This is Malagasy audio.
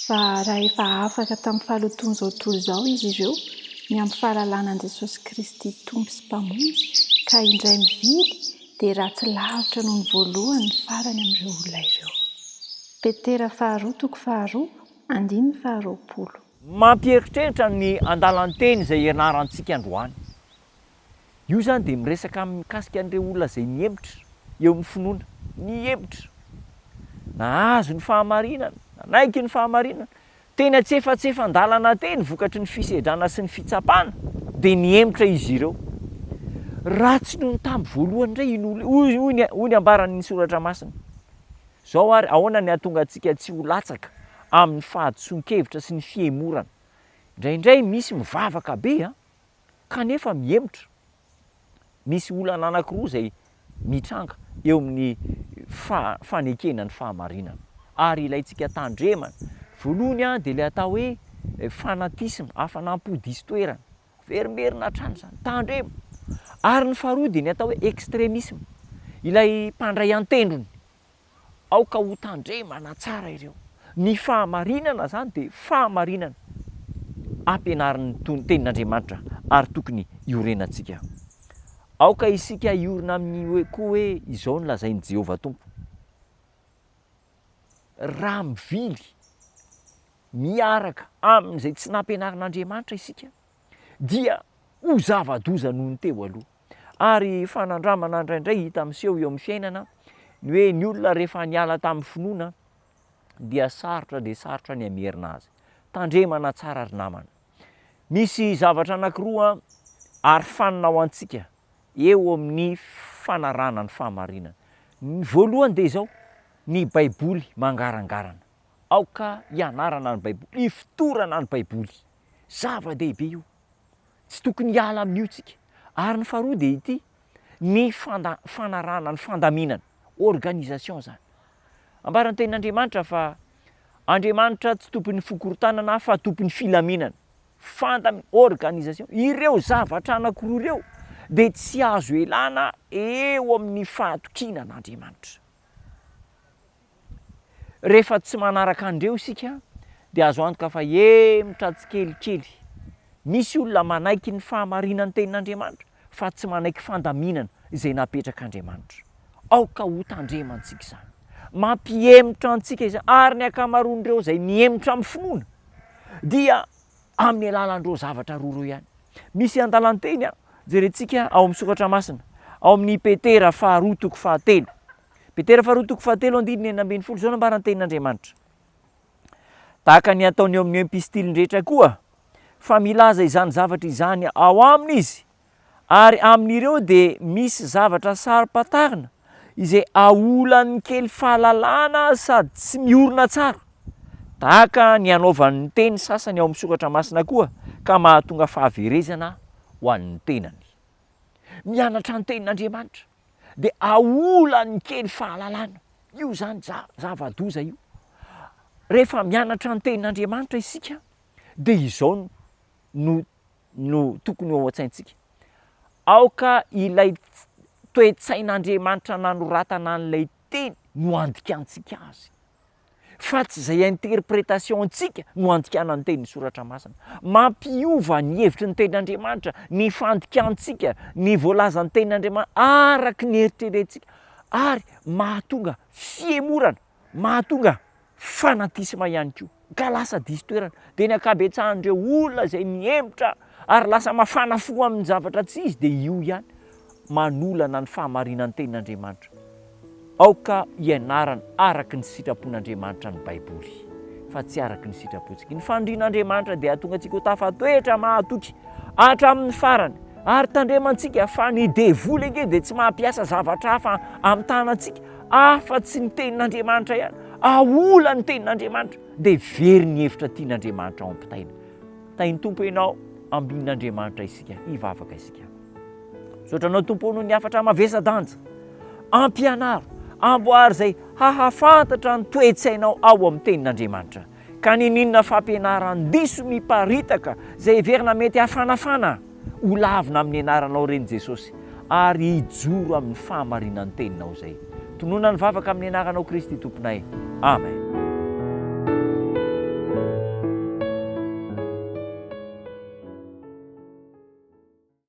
Fa raha efa afaka tamin'ny fahalotoana izao tontolo izao izy ireo, miampy fahalalanan'i Jesosy Kristy Tompo sy Mpamonjy, ka indray mivily dia ratsy lavitra noho ny voalohany ny farany amin'ireo olona ireo. Petera 2:2-9. Mampieritreritra ny andalan-teny izay ianarantsika androany. Io zany dia miresaka mikasika an'ireo olona izay niembotra eo amin'ny finoana, niembotra, nahazo ny fahamarinana, nanaiky ny fahamarinana, teny atsefatsefan-dalana teny vokatry ny fisedrana sy ny fitsapana, dia niembotra izy ireo. Ratsy noho ny tamby voalohany indray hoy ny ambaran'ny soratra masina. Zao ary ahoana ny ahatonga antsika tsy ho latsaka amin'ny fahadison-kevitra sy ny fiemorana. Indraindray misy mivavaka be kanefa miembotra. Misy olana anankiroa izay mitranga eo amin'ny fanekena ny fahamarinana. Ary ilayntsika tandremana. Voalohany dia ilay atao hoe fanatisma, afanam-podisy toerana, verimberina hatrany zany, tandrema. Ary ny faharoa dia ny atao hoe extrémisme, ilay mpandray an-tendrony. Aoka ho tandremana tsara ireo. Ny fahamarinana zany dia fahamarinana ampianarin'ny tenin'Andriamanitra ary tokony iorenantsika. Aoka isika iorina amin'ny koa hoe izao no lazain'i Jehovah Tompo. Raha mivily miaraka amin'izay tsy nampianarin'Andriamanitra isika dia ho zava-doza noho ny teo aloha. Ary fanandramana indraindray hita miseho eo amin'ny fiainana ny hoe ny olona rehefa niala tamin'ny finoana dia sarotra ny hamerina azy. Tandremana tsara ry namana. Misy zavatra anankiroa ary fanina antsika eo amin'ny fanarana ny fahamarinana. Ny voalohany dia izao, ny baiboly mangarangarana. Aoka hianarana ny baiboly, hifotorana ny baiboly. Zava-dehibe io. Tsy tokony hiala amin'io tsika. Ary ny faharoa dia ity, ny fanarana ny fandaminana, organisation zany. Ambaran'ny tenin'Andriamanitra fa Andriamanitra tsy tompon'ny fikorotanana fa tompon'ny filaminana. Organisation. Ireo zavatra anankiroa ireo dia tsy azo elana eo amin'ny fahatokinan'Andriamanitra. Rehefa tsy manaraka an'ireo isika dia azo antoka fa emotra tsikelikely. Misy olona manaiky ny fahamarinan'ny tenin'Andriamanitra fa tsy manaiky fandaminana izay napetrak'Andriamanitra. Aoka ho tandremantsika izany. Mampiemotra antsika izany. Ary ny ankamaroan'ireo izay miemotra amin'ny finoana dia amin'ny alalan'ireo zavatra roa ireo ihany. Misy andalan-teny jerentsika ao amin'ny soratra masina, ao amin'ny Petera 2:7. Petera 2:7 zao nambaran'ny tenin'Andriamanitra. Tahaka ny ataony eo amin'ny epistiliny rehetra koa, fa milaza izany zavatra izany ao aminy izy, ary amin'ireo dia misy zavatra sarim-patarina izay aolan'ny kely fahalalana sady tsy miorina tsara. Tahaka ny anaovan'ny teny sasany ao amin'ny soratra masina koa, ka mahatonga fahaverezana ho an'ny tenany. Mianatra ny tenin'Andriamanitra dia aolan'ny kely fahalalana. Io zany zava-doza io. Rehefa mianatra ny tenin'Andriamanitra isika dia izao no tokony ao an-tsaintsika. Aoka ilay toe-tsain'Andriamanitra nanoratana an'ilay teny no andikantsika azy. Fa tsy izay interprétationntsika no andikanan'ny tenin'ny soratra masina. Mampiova ny hevitry ny tenin'Andriamanitra, ny fandikantsika, ny voalazan'ny tenin'Andriamanitra araky ny eritreretintsika. Ary mahatonga fiemorana, mahatonga fanatisma ihany koa. Ka lasa diso toerana. Dia ny ankabetsahan'ireo olona izay miembotra ary lasa mafana fo amin'ny zavatra tsy izy dia io ihany manolana ny fahamarinan'ny tenin'Andriamanitra. Aoka ianarana araky ny sitrapon'Andriamanitra ny baiboly, fa tsy araky ny sitrapontsika. Ny fandrin'Andriamanitra dia ahatonga antsika ho tafatoetra mahatoky hatramin'ny farany. Ary tandremantsika fa ny devoly ange dia tsy mampiasa zavatra hafa amin'ny tanantsika afa-tsy ny tenin'Andriamanitra ihany. Aola ny tenin'Andriamanitra dia very ny hevitra tian'Andriamanitra ao ampitaina. Tainy Tompo ianao, ambin'Andriamanitra isika, hivavaka isika. Sotranao Tompo noho ny afatra mavesa-danja, ampianaro, amboary izay hahafantatra ny toe-tsainao ao amin'ny tenin'Andriamanitra. Ka ninona fampianaran'ny diso miparitaka izay verina mety hafanafana ho lavina amin'ny anaranao reny Jesosy, ary hijoro amin'ny fahamarinan'ny teninao izay. Tonoina ny vavaka amin'ny anaranao Kristy Tomponay. Amen.